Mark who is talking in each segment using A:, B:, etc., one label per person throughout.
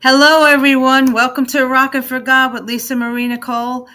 A: Hello, everyone. Welcome to Rockin for God with Lisa Marie Nicole.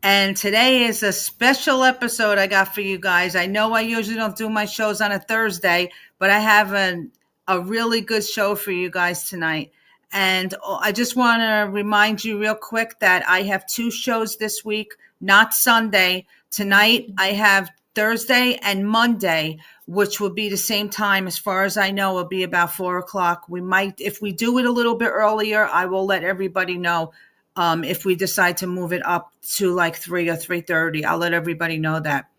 A: And today is a special episode I got for you guys. I know I usually don't do my shows on a Thursday, but I have a really good show for you guys tonight. And I just want to remind you real quick that I have two shows this week, not Sunday. Tonight, I have Thursday and Monday, which will be the same time. As far as I know, it'll be about 4 o'clock. We might, if we do it a little bit earlier, I will let everybody know. If we decide to move it up to like 3 or 3:30, I'll let everybody know that.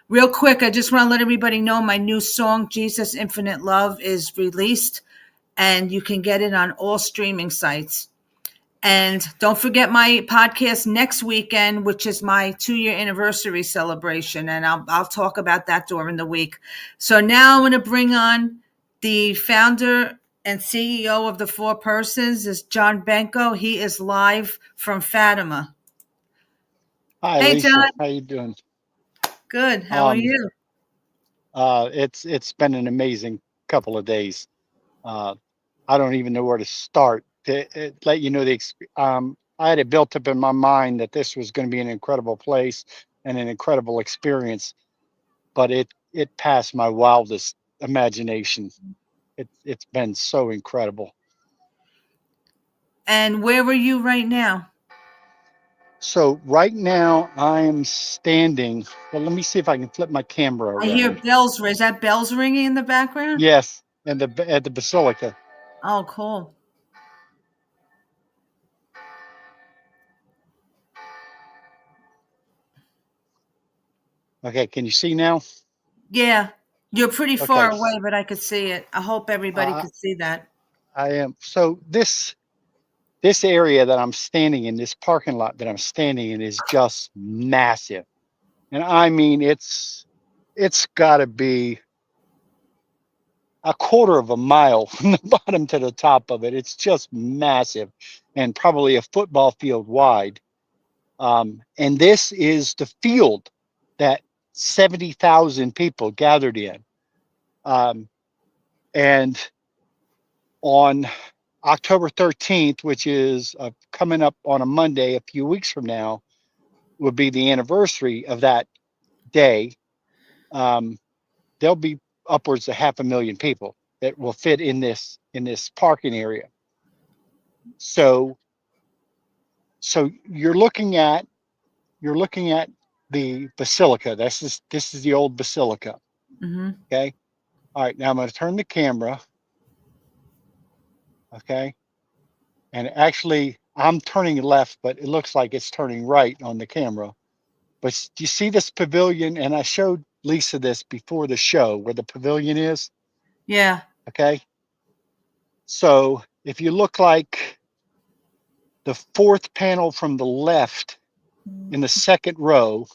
A: Real quick, I just want to let everybody know my new song, Jesus Infinite Love, is released, and you can get it on all streaming sites. And don't forget my podcast next weekend, which is my 2-year anniversary celebration. And I'll talk about that during the week. So now I'm going to bring on the founder and CEO of the Four Persons is John Benko. He is live from Fatima.
B: Hi,
A: Hey,
B: Lisa.
A: John.
B: How you doing?
A: Good. How are
B: Um,
A: you?
B: it's been an amazing couple of days. Uh, I don't even know where to start to let you know I had it built up in my mind that this was going to be an incredible place and an incredible experience, but it passed my wildest imagination. It's been so incredible.
A: And where are you right now?
B: So right now I am standing. Well, let me see if I can flip my camera
A: I hear
B: around.
A: bells. Is that bells ringing in the background?
B: Yes, and the at the basilica.
A: Oh, cool.
B: Okay, can you see now?
A: Yeah. You're pretty far
B: Okay,
A: away, but I could see it. I hope everybody
B: uh,
A: could see that.
B: I am. So this area that I'm standing in, this parking lot that I'm standing in, is just massive, and I mean it's got to be a quarter of a mile from the bottom to the top of it. It's just massive, and probably a football field wide. And this is the field that 70,000 people gathered in. Um, and on October 13th, which is coming up on a Monday, a few weeks from now, will be the anniversary of that day. Um, there'll be upwards of 500,000 people that will fit in this parking area. So so you're looking at the basilica. This is the old basilica.
A: Hmm.
B: Okay. All right. Now I'm going to turn the camera. Okay. And actually, I'm turning left, but it looks like it's turning right on the camera. But do you see this pavilion? And I showed Lisa this before the show where the pavilion is.
A: Yeah.
B: Okay. So if you look like the fourth panel from the left in the second row,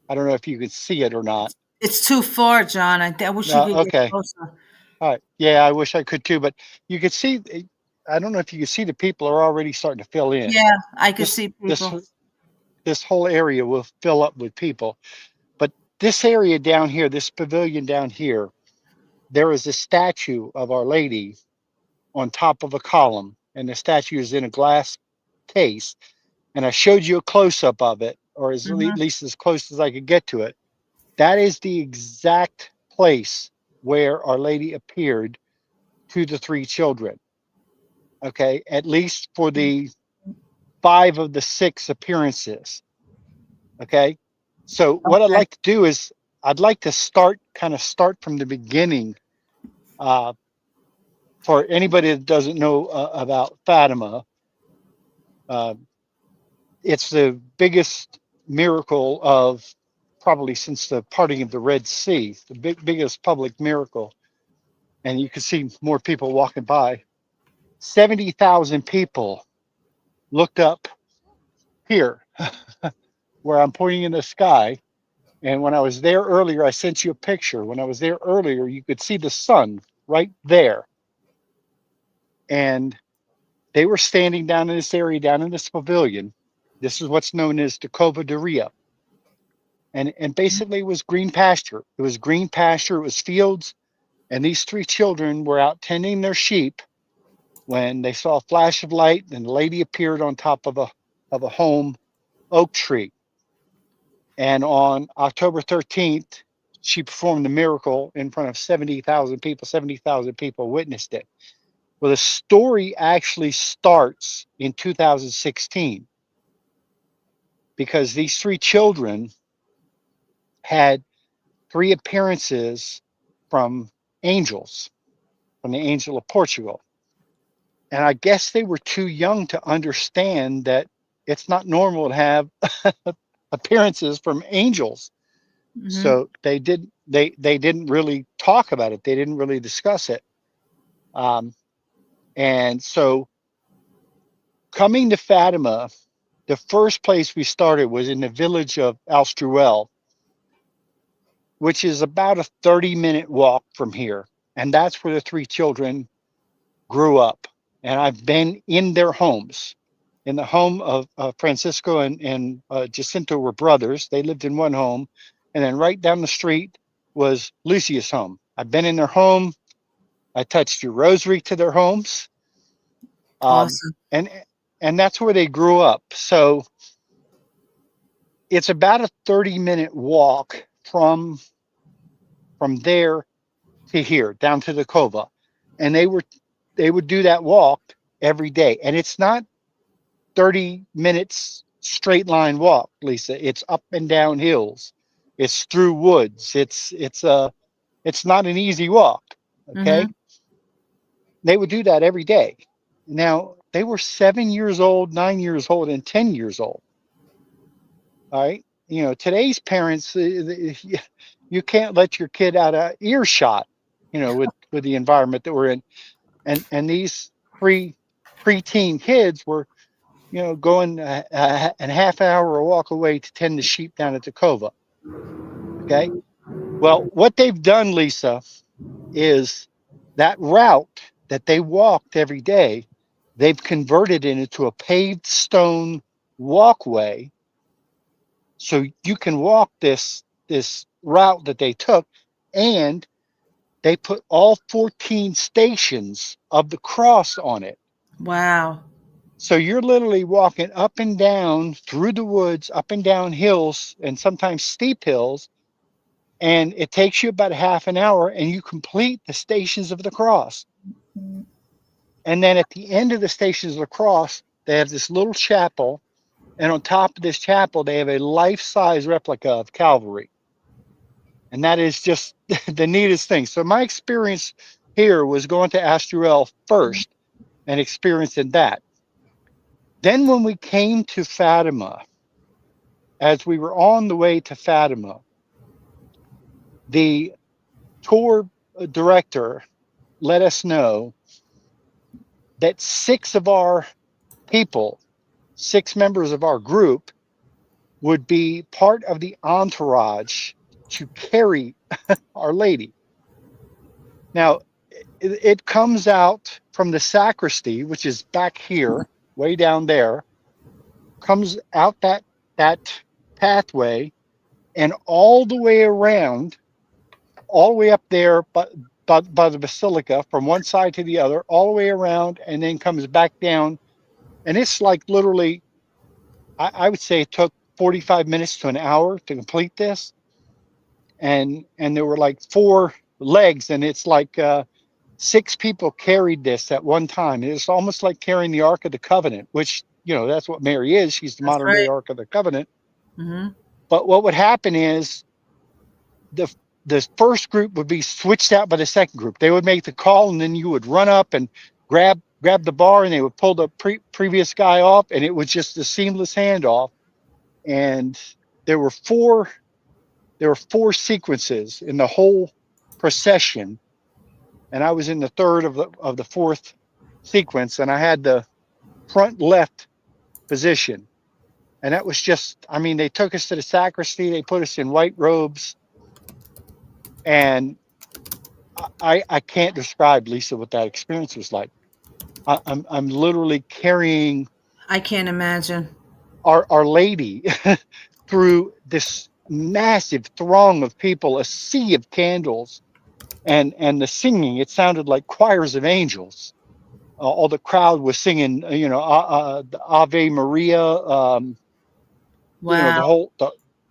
B: I don't know if you can see it or not.
A: It's too far, John. I wish you could get
B: Okay.
A: closer.
B: All right. Yeah, I wish I could too. But you could see, I don't know if you can see the people are already starting to fill in.
A: Yeah, I could
B: This,
A: see
B: this,
A: people.
B: this whole area will fill up with people. But this area down here, this pavilion down here, there is a statue of Our Lady on top of a column, and the statue is in a glass case. And I showed you a close up of it, or at
A: Hmm.
B: least as close as I could get to it. That is the exact place where Our Lady appeared to the three children. Okay, at least for the 5 of the 6 appearances. Okay, so what I'd
A: Okay.
B: like to do is I'd like to start from the beginning. Uh, for anybody that doesn't know about Fatima, uh, it's the biggest miracle of probably since the parting of the Red Sea, the biggest public miracle. And you can see more people walking by. 70,000 people looked up here where I'm pointing in the sky. And when I was there earlier, I sent you a picture. When I was there earlier, you could see the sun right there. And they were standing down in this area, down in this pavilion. This is what's known as the Cova de Ria. And basically it was green pasture. It was green pasture, it was fields, and these three children were out tending their sheep, when they saw a flash of light and the lady appeared on top of a home oak tree. And on October 13th, she performed the miracle in front of 70,000 people. 70,000 people witnessed it. Well, the story actually starts in 2016 because these three children had three appearances from angels, from the angel of Portugal. And I guess they were too young to understand that it's not normal to have appearances from angels.
A: Mm-hmm.
B: So they didn't really talk about it. They didn't really discuss it. Um, and so coming to Fatima, the first place we started was in the village of Alstruel, which is about a 30-minute walk from here. And that's where the three children grew up. And I've been in their homes. In the home of Francisco and Jacinto were brothers. They lived in one home. And then right down the street was Lucia's home. I've been in their home. I touched your rosary to their homes. Um,
A: Awesome.
B: and and that's where they grew up. So it's about a 30-minute walk from there to here, down to the Cova. And they would do that walk every day. And it's not 30 minutes straight line walk, Lisa. It's up and down hills. It's through woods. It's not an easy walk.
A: Mm-hmm.
B: Okay. They would do that every day. Now they were 7 years old, 9 years old, and 10 years old. All right. You know, today's parents, you can't let your kid out of earshot, you know, with the environment that we're in. And these pre preteen kids were, you know, going a half hour walk away to tend the sheep down at the cova. Okay. Well, what they've done, Lisa, is that route that they walked every day, they've converted it into a paved stone walkway. So you can walk this route that they took, and they put all 14 stations of the cross on it.
A: Wow.
B: So you're literally walking up and down through the woods, up and down hills, and sometimes steep hills. And it takes you about a half an hour, and you complete the stations of the cross. And then at the end of the stations of the cross, they have this little chapel. And on top of this chapel, they have a life size replica of Calvary. And that is just the neatest thing. So my experience here was going to Astruel first and experiencing that. Then when we came to Fatima, as we were on the way to Fatima, the tour director let us know that six of our people, six members of our group, would be part of the entourage to carry Our Lady. Now, it comes out from the sacristy, which is back here, way down there, comes out that pathway and all the way around, all the way up there, by the basilica, from one side to the other, all the way around, and then comes back down. And it's like literally, I would say it took 45 minutes to an hour to complete this. And there were like four legs, and it's like six people carried this at one time. It's almost like carrying the Ark of the Covenant, which, you know, that's what Mary is. She's the
A: That's
B: modern day
A: right.
B: Ark of the Covenant.
A: Mm-hmm.
B: But what would happen is the the first group would be switched out by the second group. They would make the call, and then you would run up and grab the bar, and they would pull the previous guy off, and it was just a seamless handoff. And there were four there were four sequences in the whole procession, and I was in the third of the fourth sequence, and I had the front left position. And that was just, I mean, they took us to the sacristy, they put us in white robes, and I can't describe, Lisa, what that experience was like. I'm literally carrying
A: I can't imagine.
B: Our Lady through this massive throng of people, a sea of candles, and the singing. It sounded like choirs of angels. all the crowd was singing, the Ave Maria.
A: Wow.
B: The whole.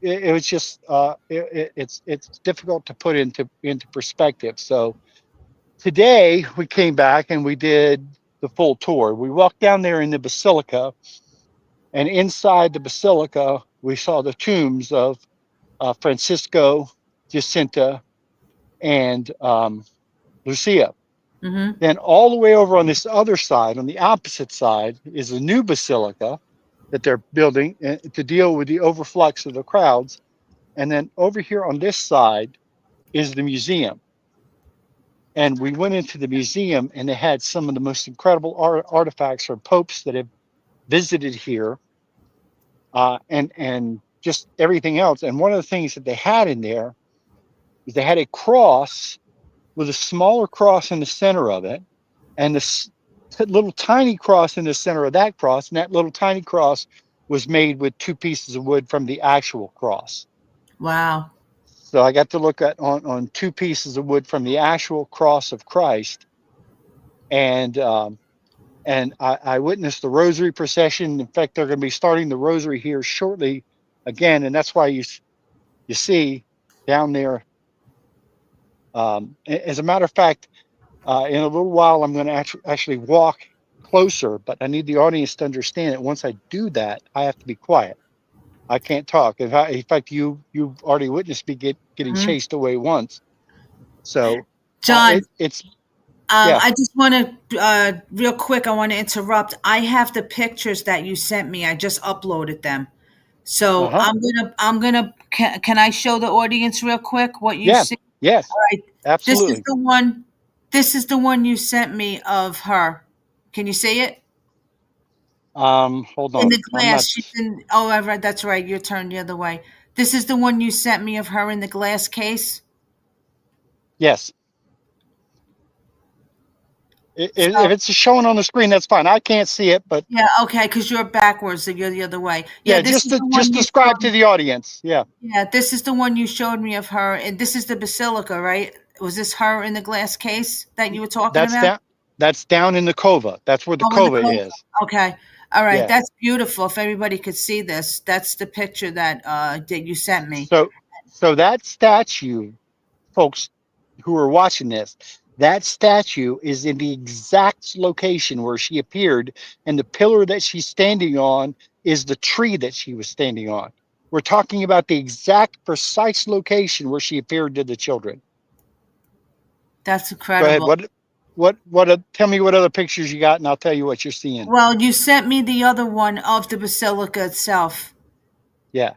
B: It was just. It's difficult to put into perspective. So today we came back and we did the full tour. We walked down there in the basilica, and inside the basilica we saw the tombs of Francisco, Jacinta, and Lucia.
A: Mm-hmm.
B: Then all the way over on this other side, on the opposite side, is a new basilica that they're building to deal with the overflux of the crowds. And then over here on this side is the museum. And we went into the museum and they had some of the most incredible artifacts from popes that have visited here, and just everything else. And one of the things that they had in there is they had a cross with a smaller cross in the center of it, and this little tiny cross in the center of that cross. And that little tiny cross was made with two pieces of wood from the actual cross.
A: Wow.
B: So I got to look at on two pieces of wood from the actual cross of Christ, and I witnessed the rosary procession. In fact, they're going to be starting the rosary here shortly again, and that's why you see down there. As a matter of fact, in a little while, I'm going to actually walk closer, but I need the audience to understand that once I do that, I have to be quiet. I can't talk. In fact, you've already witnessed me getting
A: Mhm.
B: chased away once. So
A: John,
B: it's yeah.
A: I just want to, real quick, I want to interrupt. I have the pictures that you sent me. I just uploaded them. So
B: Uh-huh.
A: can I show the audience real quick what you
B: Yeah.
A: see?
B: Yes.
A: All right. This is
B: Absolutely.
A: the one, this is the one you sent me of her. Can you see it?
B: Hold
A: In
B: on.
A: the
B: I'm
A: glass.
B: not.
A: She's in, oh, I read, that's right. You're turned the other way. This is the one you sent me of her in the glass case.
B: Yes. If
A: So,
B: it's showing on the screen, that's fine. I can't see it, but
A: yeah, okay, because you're backwards, so you're the other way. Yeah,
B: yeah,
A: this
B: just
A: is
B: to
A: the one
B: just
A: you
B: describe
A: showed
B: to
A: me.
B: the audience. Yeah.
A: Yeah, this is the one you showed me of her, and this is the basilica, right? Was this her in the glass case that you were talking
B: That's
A: about?
B: down. That's down in the cova. That's where the
A: Oh, in the
B: cova
A: clothes.
B: is.
A: Okay, all right,
B: Yeah.
A: that's beautiful. If everybody could see this, that's the picture that you sent me.
B: So that statue, folks who are watching this, that statue is in the exact location where she appeared, and the pillar that she's standing on is the tree that she was standing on. We're talking about the exact precise location where she appeared to the children.
A: That's
B: Go ahead.
A: incredible.
B: Tell me what other pictures you got, and I'll tell you what you're seeing.
A: Well, you sent me the other one of the basilica itself,
B: Yeah.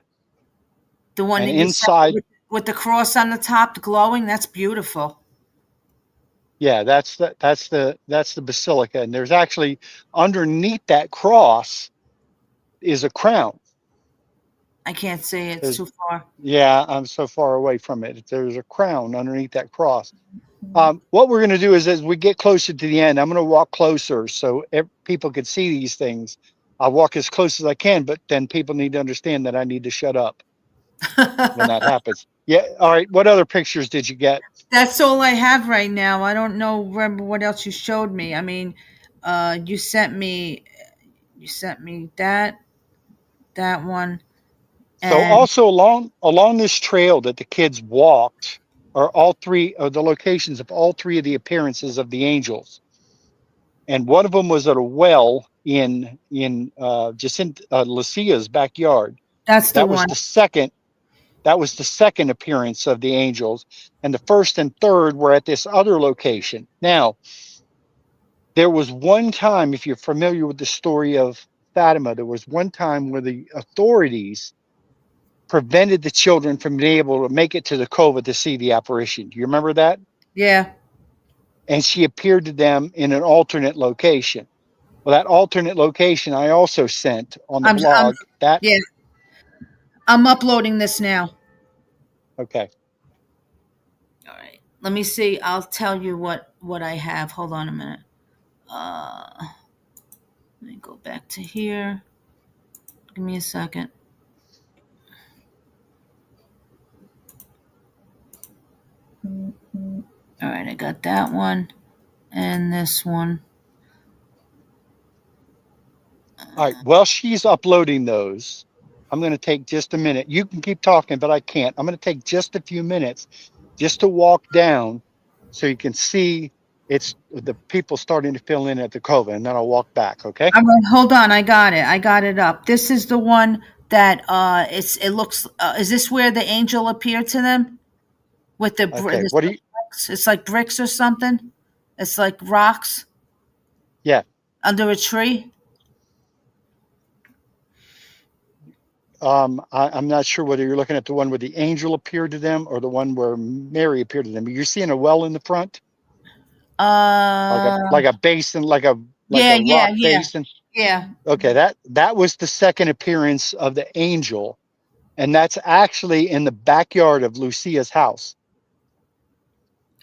A: the one
B: And
A: that you sent
B: inside,
A: with the cross on the top glowing. That's beautiful.
B: yeah, that's the basilica. And there's actually underneath that cross is a crown.
A: I can't see it; it's
B: There's
A: too far.
B: Yeah, I'm so far away from it. There's a crown underneath that cross. What we're going to do is, as we get closer to the end, I'm going to walk closer so people can see these things. I'll walk as close as I can, but then people need to understand that I need to shut up when that happens. Yeah. All right. What other pictures did you get?
A: That's all I have right now. I don't know. Remember what else you showed me? I mean, you sent me that one,
B: So
A: and
B: also along this trail that the kids walked are all three of the locations of all three of the appearances of the angels. And one of them was at a well in Jacinta Lucia's backyard.
A: that's the
B: That was
A: one.
B: the second. That was the second appearance of the angels, and the first and third were at this other location. Now, there was one time, if you're familiar with the story of Fatima, there was one time where the authorities prevented the children from being able to make it to the cova to see the apparition. Do you remember that?
A: Yeah,
B: And she appeared to them in an alternate location. Well, that alternate location I also sent on the
A: I'm
B: blog. That
A: yeah, I'm uploading this now.
B: okay.
A: All right, let me see. I'll tell you what I have. Hold on a minute. Uh, Let me go back to here. Give me a second. All right, I got that one and this one.
B: All right. While she's uploading those, I'm going to take just a minute. You can keep talking, but I can't. I'm going to take just a few minutes just to walk down so you can see it's the people starting to fill in at the cova, and then I'll walk back. Okay.
A: All right, hold on. I got it. I got it up. This is the one that it looks is this where the angel appeared to them with
B: Okay.
A: this
B: What do you?
A: bricks? It's like bricks or something. It's like rocks
B: Yeah.
A: under a tree.
B: I'm not sure whether you're looking at the one where the angel appeared to them or the one where Mary appeared to them. You're seeing a well in the front,
A: Uh
B: like a basin, like
A: yeah,
B: a
A: yeah,
B: rock
A: yeah.
B: basin.
A: Yeah.
B: Okay, that was the second appearance of the angel, and that's actually in the backyard of Lucia's house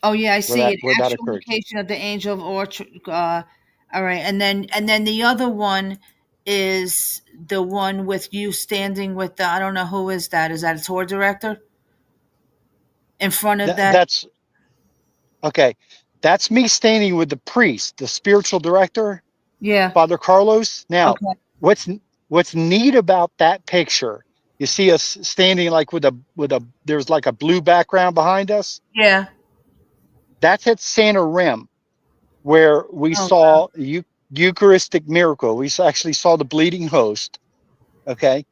A: Oh yeah, I see it.
B: where that
A: Actual
B: occurred.
A: location of the angel of orchard. All right, and then the other one is the one with you standing with the I don't know who is that. Is that a tour director in front of that?
B: That's okay. That's me standing with the priest, the spiritual director,
A: Yeah.
B: Father Carlos. Now,
A: Okay.
B: what's what's neat about that picture? You see us standing like there's like a blue background behind us.
A: Yeah.
B: That's at Santa Rem, where we
A: Oh wow.
B: saw Eucharistic miracle. Actually saw the bleeding host. Okay,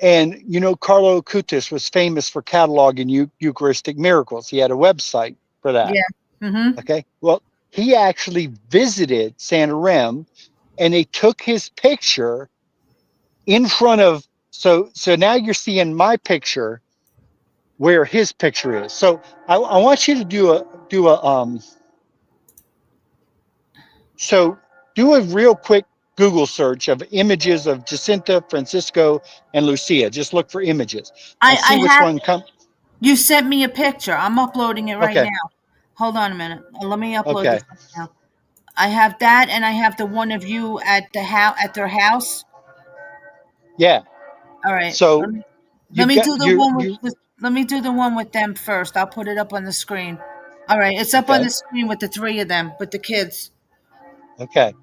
B: and Carlo Acutis was famous for cataloging Eucharistic miracles. He had a website for that.
A: Yeah. Mm-hmm.
B: Okay, well, he actually visited Santa Rem, and they took his picture in front of. So now you're seeing my picture where his picture is. So I want you to so do a real quick Google search of images of Jacinta, Francisco, and Lucia. Just look for images and
A: I
B: see which
A: have
B: one comes.
A: you sent me a picture. I'm uploading it right
B: Okay,
A: now. Hold on a minute. Let me upload
B: okay,
A: this right now. I have that, and I have the one of you at the house at their house.
B: yeah.
A: All right.
B: So
A: Let
B: you've
A: me
B: got
A: do the one
B: you.
A: let me do the one with them first. I'll put it up on the screen. All right, it's up on the
B: Okay,
A: screen with the three of them, with the kids.
B: okay.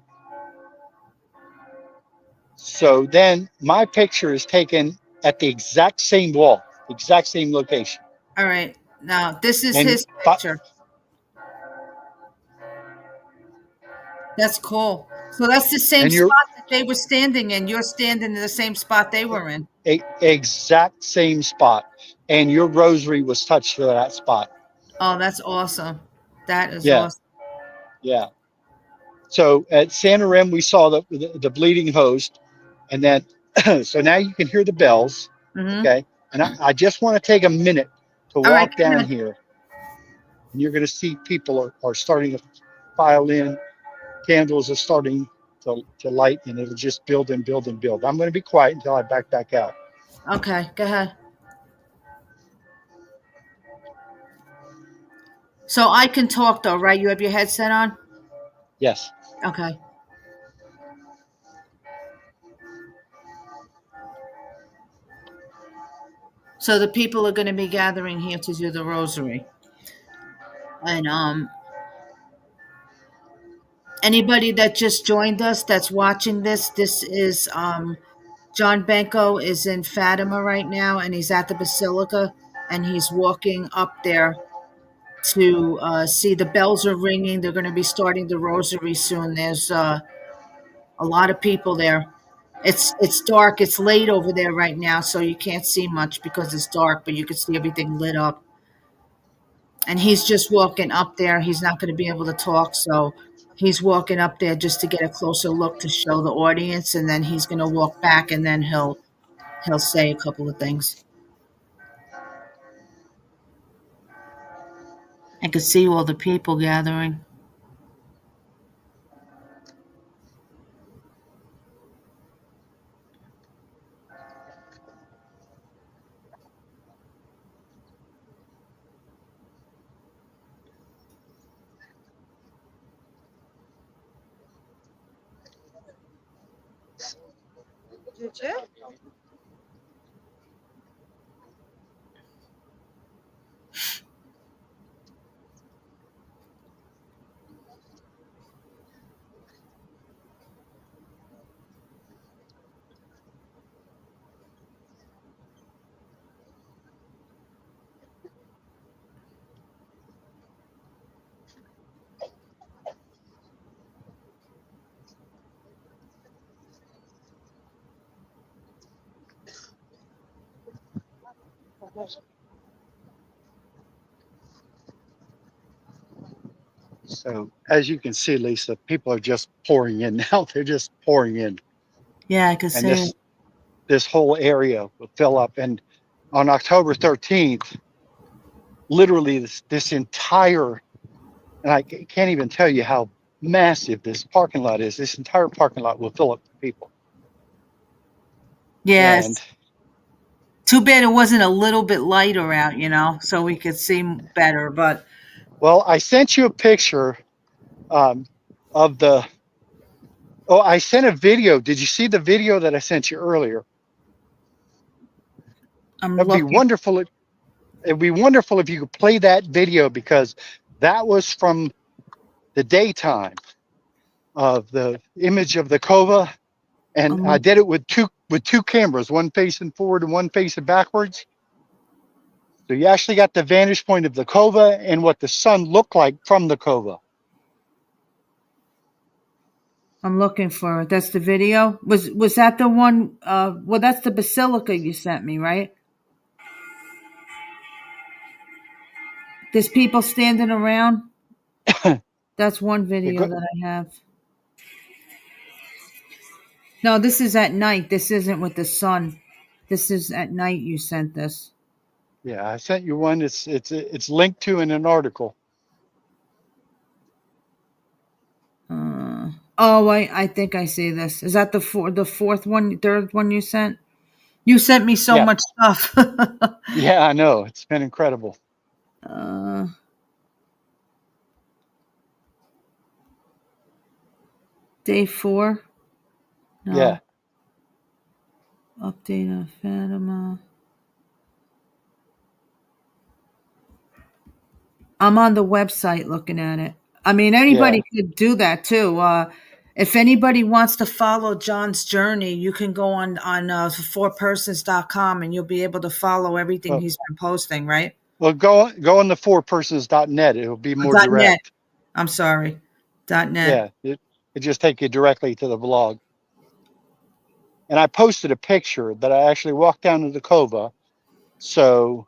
B: So then my picture is taken at the exact same wall, exact same location,
A: All right. Now, this is
B: and
A: his picture. That's cool. So that's the same
B: and you're
A: spot that they were standing in. You're standing in the same spot they were in.
B: exact same spot, and your rosary was touched to that spot.
A: Oh, that's awesome. That is
B: Yeah,
A: awesome.
B: yeah. So at Santa Rem, we saw the bleeding host, and then so now you can hear the bells.
A: Mm-hmm.
B: Okay, and I just want to take a minute to
A: All right,
B: walk
A: go
B: down
A: ahead.
B: here, and you're going to see people are starting to file in. Candles are starting to light, and it'll just build and build and build. I'm going to be quiet until I back out.
A: Okay, go ahead. So I can talk though, right? You have your headset on?
B: Yes.
A: Okay. So the people are going to be gathering here to do the rosary. And anybody that just joined us that's watching this, this is John Benko is in Fatima right now, and he's at the Basilica, and he's walking up there to see the bells are ringing. They're going to be starting the rosary soon. There's a lot of people there. It's dark. It's late over there right now, so you can't see much because it's dark, but you can see everything lit up. And he's just walking up there. He's not going to be able to talk, so he's walking up there just to get a closer look to show the audience, and then he's going to walk back, and then he'll say a couple of things. I could see all the people gathering.
C: Did you?
B: So as you can see, Lisa, people are just pouring in now. They're just pouring in,
A: Yeah, I could
B: and
A: see it.
B: this whole area will fill up. And on October 13th, literally this entire, and I can't even tell you how massive this parking lot is. This entire parking lot will fill up with people. And
A: Yes. Too bad it wasn't a little bit lighter out, so we could see better. But
B: well, I sent you a picture um, of the. Oh, I sent a video. Did you see the video that I sent you earlier?
A: I'm
B: That'd be
A: looking.
B: wonderful. It'd be wonderful if you could play that video because that was from the daytime of the image of the cova, and
A: I'm
B: I
A: look,
B: did it with two cameras, one facing forward and one facing backwards. So you actually got the vantage point of the cova and what the sun looked like from the cova.
A: I'm looking for it. That's the video. Was that the one? Well, that's the basilica you sent me, right? There's people standing around. That's one video that I have. No, this is at night. This isn't with the sun. This is at night. You sent this.
B: Yeah, I sent you one. It's linked to in an article.
A: Oh, I think I see this. Is that the fourth one, third one you sent? You sent me so
B: Yeah,
A: much stuff.
B: yeah, I know. It's been incredible.
A: uh, Day 4.
B: Yeah,
A: No. Update on Fatima. I'm on the website looking at it. I mean,
B: yeah.
A: anybody could do that too. If anybody wants to follow John's journey, you can go on fourpersons.com and you'll be able to follow everything
B: Well,
A: he's been posting, right?
B: well, go on the fourpersons.net. It'll be more
A: Dot net.
B: direct.
A: I'm sorry. Dot net.
B: Yeah, it just take you directly to the blog. And I posted a picture that I actually walked down to the cova. So,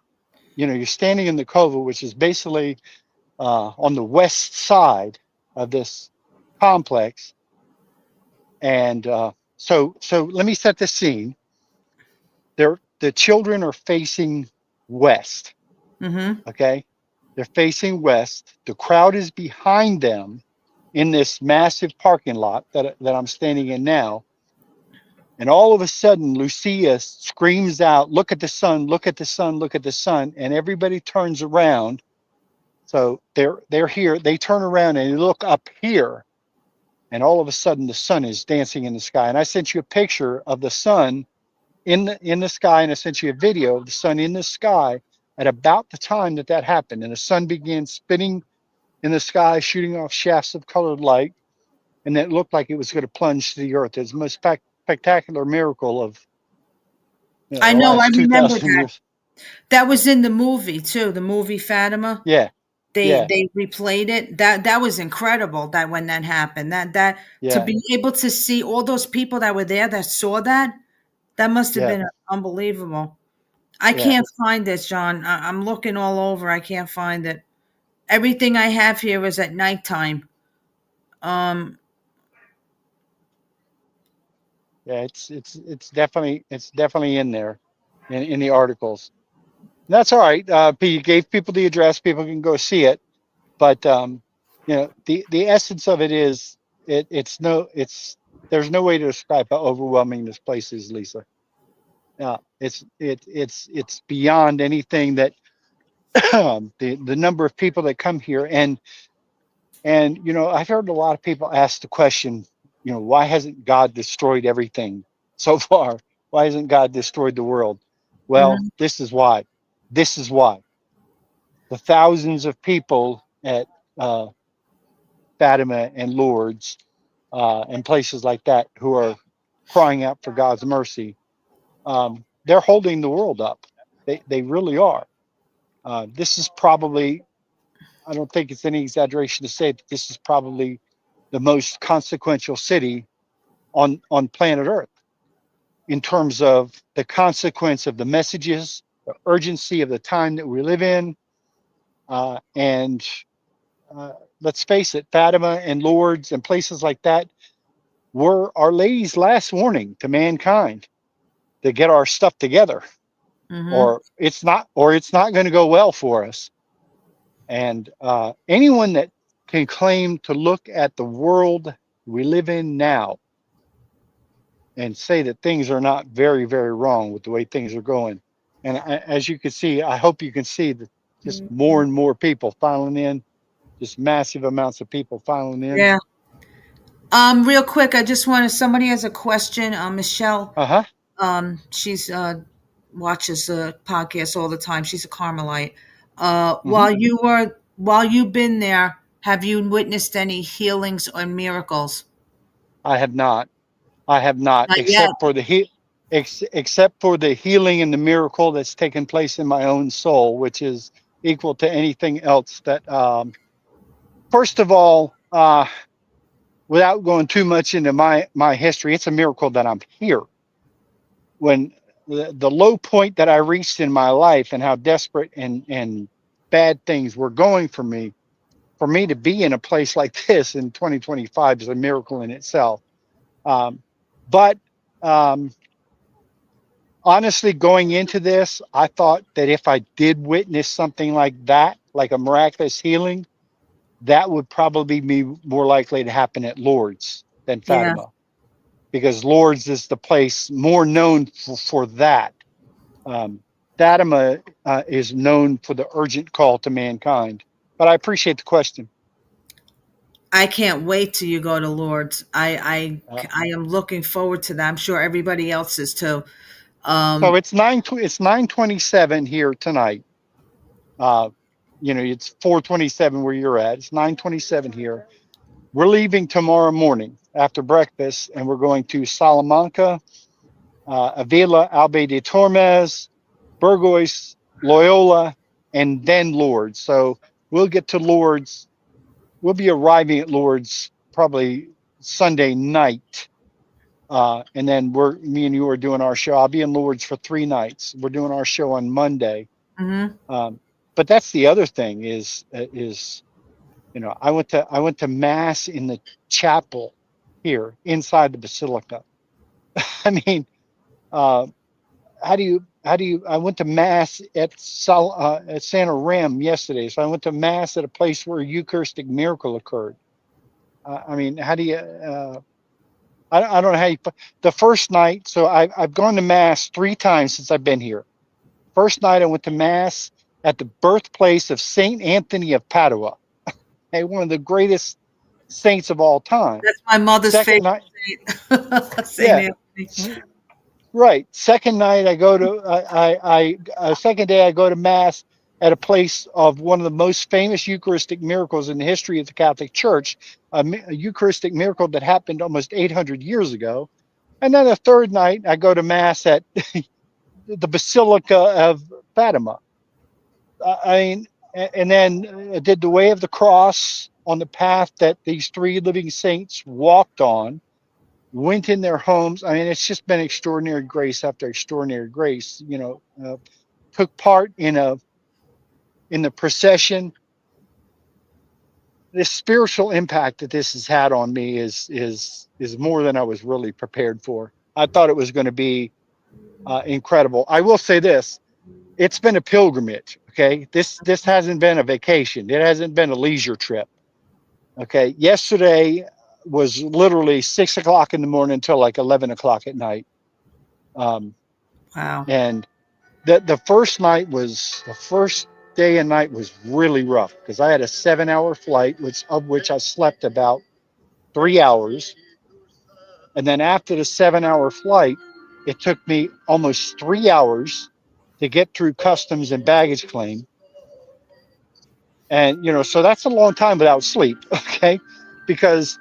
B: you're standing in the cova, which is basically on the west side of this complex. And so let me set the scene. The children are facing west.
A: Mm-hmm.
B: Okay, they're facing west. The crowd is behind them in this massive parking lot that I'm standing in now. And all of a sudden, Lucia screams out, "Look at the sun! Look at the sun! Look at the sun!" And everybody turns around. So they're here. They turn around and look up here, and all of a sudden, the sun is dancing in the sky. And I sent you a picture of the sun in the sky, and I sent you a video of the sun in the sky at about the time that happened. And the sun began spinning in the sky, shooting off shafts of colored light, and it looked like it was going to plunge to the earth. It's the most spectacular miracle of
A: I
B: the
A: know. I
B: last
A: remember
B: 2,000
A: that.
B: years.
A: That was in the movie too. The movie Fatima.
B: Yeah, yeah,
A: They replayed it. That was incredible. That when that happened, that to
B: yeah,
A: be able to see all those people that were there that saw that must have
B: yeah,
A: been unbelievable. I
B: yeah,
A: can't find this, John. I'm looking all over. I can't find it. Everything I have here is at nighttime. Um,
B: yeah. It's definitely in there in the articles. And that's all right. You gave people the address; people can go see it. But the essence of it is it's there's no way to describe how overwhelming this place is, Lisa. It's beyond anything that the number of people that come here. And I've heard a lot of people ask the question, why hasn't God destroyed everything so far? Why hasn't God destroyed the world? Well,
A: mhm.
B: this is why. This is why. The thousands of people at uh, Fatima and Lourdes and places like that who are crying out for God's mercy, they're holding the world up. They really are. This is probably, I don't think it's any exaggeration to say that this is probably the most consequential city on planet Earth in terms of the consequence of the messages, the urgency of the time that we live in. And let's face it, Fatima and Lourdes and places like that were Our Lady's last warning to mankind to get our stuff together,
A: Mm-hmm.
B: or it's not going to go well for us. And anyone that can claim to look at the world we live in now and say that things are not very, very wrong with the way things are going. And as you can see, I hope you can see that just more and more people filing in, just massive amounts of people filing in.
A: Yeah. Real quick, I just wanted somebody has a question. Michelle,
B: Uh huh.
A: she's watches the podcast all the time. She's a Carmelite.
B: Hmm.
A: While you've been there, have you witnessed any healings or miracles?
B: I have not. I have not,
A: Not yet.
B: except for the healing and the miracle that's taken place in my own soul, which is equal to anything else that. First of all, without going too much into my history, it's a miracle that I'm here. When the low point that I reached in my life and how desperate and bad things were going for me to be in a place like this in 2025 is a miracle in itself. Um, but um, honestly, going into this, I thought that if I did witness something like that, like a miraculous healing, that would probably be more likely to happen at Lourdes than
A: Yeah.
B: Fatima, because Lourdes is the place more known for that. Um, Fatima is known for the urgent call to mankind. But I appreciate the question.
A: I can't wait till you go to Lourdes.
B: Uh,
A: I am looking forward to that. I'm sure everybody else is too.
B: so
A: Um,
B: it's 9:27 here tonight. Uh, it's 4:27 where you're at. It's 9:27 here. We're leaving tomorrow morning after breakfast, and we're going to Salamanca, Avila, Albe de Tormes, Burgos, Loyola, and then Lourdes. So we'll get to Lourdes. We'll be arriving at Lourdes probably Sunday night. And then me and you are doing our show. I'll be in Lourdes for 3 nights. We're doing our show on Monday.
A: mhm.
B: Um, but that's the other thing is I went to mass in the chapel here inside the basilica. I mean, uh, I went to mass at Santa Rem yesterday. So I went to mass at a place where a Eucharistic miracle occurred. I mean, how do you? I don't know how you. The first night, so I've gone to mass 3 times since I've been here. First night I went to mass at the birthplace of Saint Anthony of Padua, one of the greatest saints of all time.
A: That's my mother's
B: Second
A: favorite
B: night,
A: saint, Saint
B: yeah,
A: Anthony.
B: right. Second night, I go to second day I go to mass at a place of one of the most famous Eucharistic miracles in the history of the Catholic Church, a Eucharistic miracle that happened almost 800 years ago. And then the third night, I go to mass at the Basilica of Fatima. I mean, and then did the way of the cross on the path that these 3 living saints walked on, went in their homes. I mean, it's just been extraordinary grace after extraordinary grace. Took part in the procession. The spiritual impact that this has had on me is more than I was really prepared for. I thought it was going to be incredible. I will say this: it's been a pilgrimage. Okay, this hasn't been a vacation. It hasn't been a leisure trip. Okay, yesterday was literally 6 o'clock in the morning until like 11 o'clock at night. Um,
A: Wow.
B: and the first day and night was really rough because I had a 7 hour flight, which I slept about 3 hours. And then after the 7 hour flight, it took me almost 3 hours to get through customs and baggage claim. And so that's a long time without sleep, okay? Because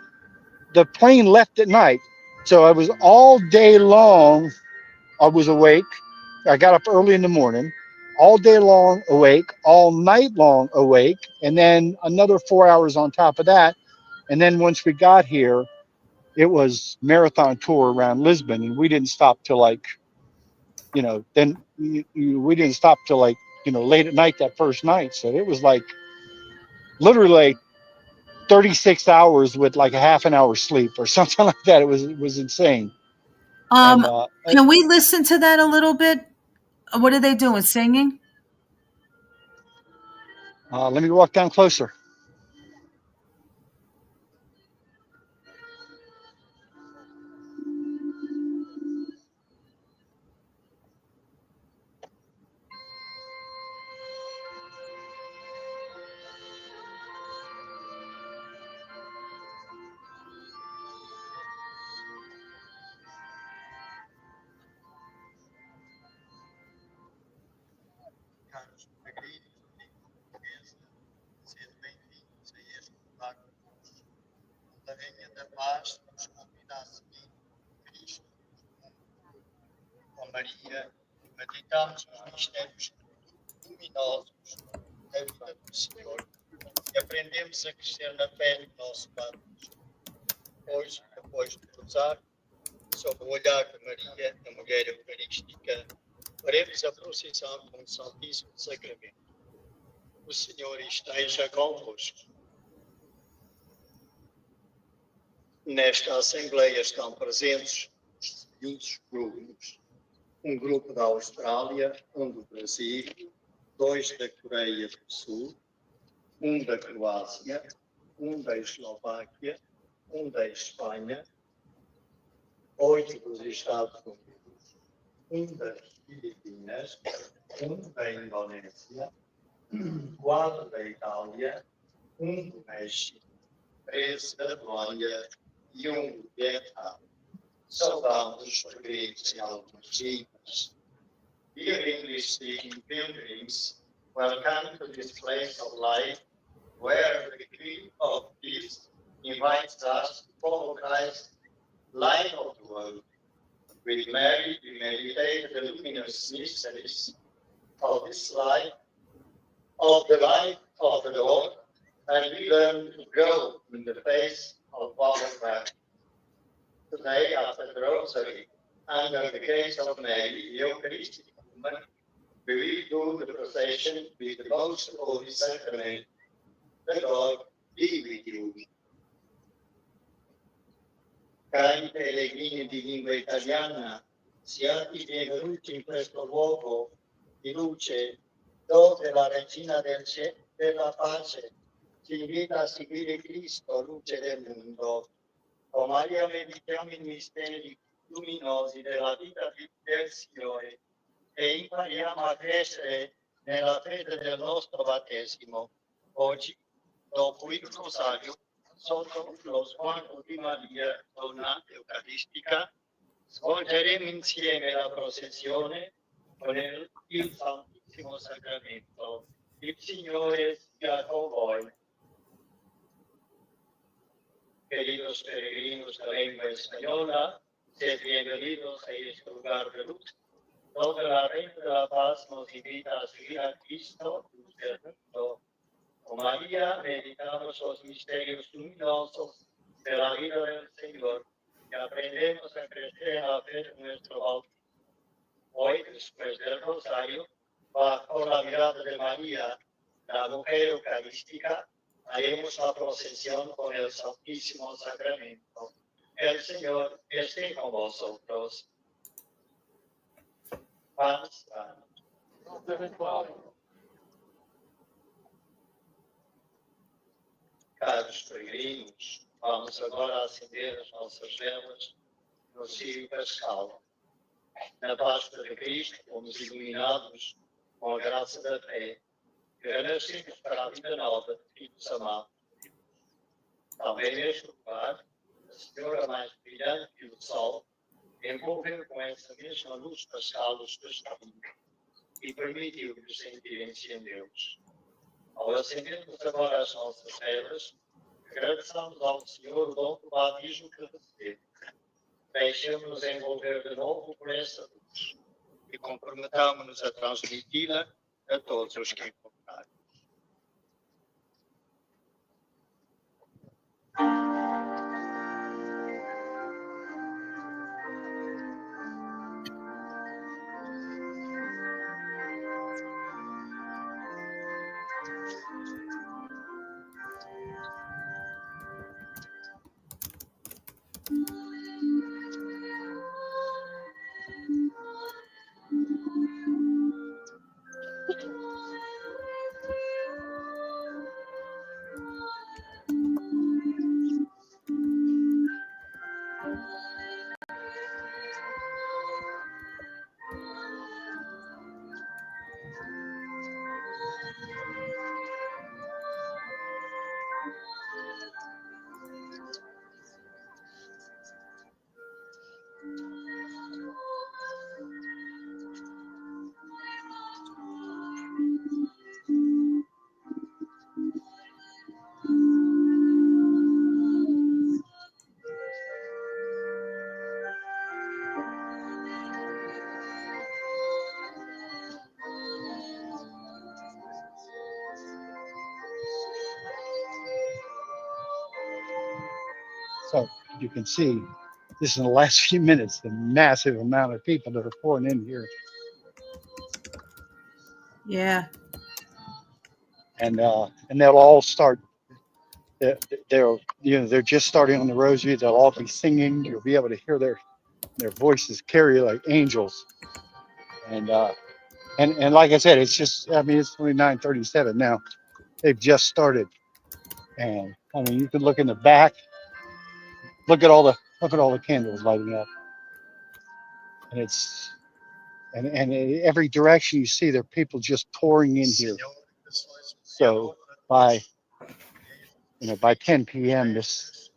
B: the plane left at night. So I was all day long, I was awake. I got up early in the morning, all day long awake, all night long awake, and then another 4 hours on top of that. And then once we got here, it was marathon tour around Lisbon, and we didn't stop till like Then we didn't stop till like late at night that first night. So it was like literally like 36 hours with like a half an hour sleep or something like that. It was insane. And
A: Um, can we listen to that a little bit? What are they doing? Singing?
B: let me walk down closer. Caros peregrinos, amigos portugueses, sejam bem-vindos a este lugar convosco, onde a Rainha da Paz nos convida a seguir Cristo no mundo. Com Maria, meditamos nos mistérios luminosos da vida do Senhor e aprendemos a crescer na fé do nosso Pai. Hoje, depois do rosário, sob o olhar de Maria, a mulher eucarística, faremos a procissão com o Santíssimo Sacramento. O Senhor esteja convosco. Nesta Assembleia estão presentes os seguintes grupos: um grupo da Austrália, um do Brasil, dois da Coreia do Sul, um da Croácia, um da Eslováquia, um da Espanha, 8 dos Estados Unidos, um das Filipinas, um da Indonésia, 4 da Itália, um do México, 13 da Polónia e um do Vietnã. Saudamos os peregrinos e algumas dicas. Dear English-speaking pilgrims, welcome to this place of life where the Queen of Peace invites us to follow Christ, light of the world. With Mary, we meditate the luminous mysteries of this life, of the life of the Lord, and we learn to grow in the face of our prayer. Today, after the Rosary, under the grace of Mary, the Eucharistic woman, we will do the procession with the most holy sacrament. The Lord be with you. Cari pellegrini di lingua italiana, siate benvenuti in questo luogo di luce, dove la Regina della Pace ci invita a seguire Cristo, luce del mondo. Con Maria meditiamo i misteri luminosi della vita del Signore e impariamo a crescere nella fede del nostro battesimo. Oggi, dopo il rosario, sotto lo sguardo di Maria, donna eucaristica, svolgeremo insieme la processione con il Santissimo Sacramento. Il Signore sia con voi. Queridos peregrinos de lengua española, sed bienvenidos a este lugar de luz, donde la Reina de la Paz nos invita a seguir a Cristo, luz del mundo. Con María meditamos los misterios luminosos de la vida del Señor y aprendemos a crecer en la fe de nuestro bautismo. Hoy, después del rosario, bajo la mirada de María, la mujer eucarística, haremos la procesión con el Santísimo Sacramento. El Señor esté con vosotros. Paz. Caros peregrinos, vamos agora acender as nossas velas no Círio Pascal. Na Páscoa de Cristo, fomos iluminados com a graça da fé, que renascemos para a vida nova de filhos amados. Também neste lugar, a Senhora mais brilhante que o sol envolveu com essa mesma luz pascal os teus caminhos e permitiu-nos sentirem-se em Deus. Ao acendermos agora as nossas velas, agradeçamos ao Senhor o dom do batismo que recebemos. Deixemos-nos envolver de novo por essa luz e comprometamos-nos a transmiti-la a todos os que encontrarmos. So you can see this in the last few minutes, the massive amount of people that are pouring in here.
A: Yeah.
B: And they'll all start. They're they're just starting on the rosary. They'll all be singing. You'll be able to hear their voices carry like angels. And like I said, it's just I mean it's only 9:37 now. They've just started, and I mean you can look in the back. Look at all the candles lighting up, and and every direction you see there are people just pouring in here. So by by 10 p.m. It's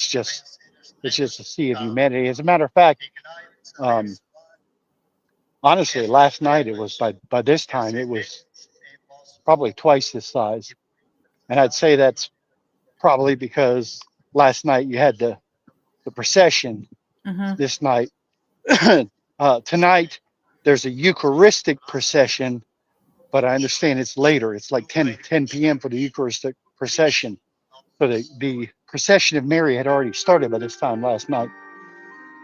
B: just a sea of humanity. As a matter of fact, um, honestly, last night it was by this time it was probably twice this size, and I'd say that's probably because last night you had the procession.
A: Mm-hmm.
B: This night, tonight there's a Eucharistic procession, but I understand it's later. It's like 10 p.m. for the Eucharistic procession. So the procession of Mary had already started by this time last night.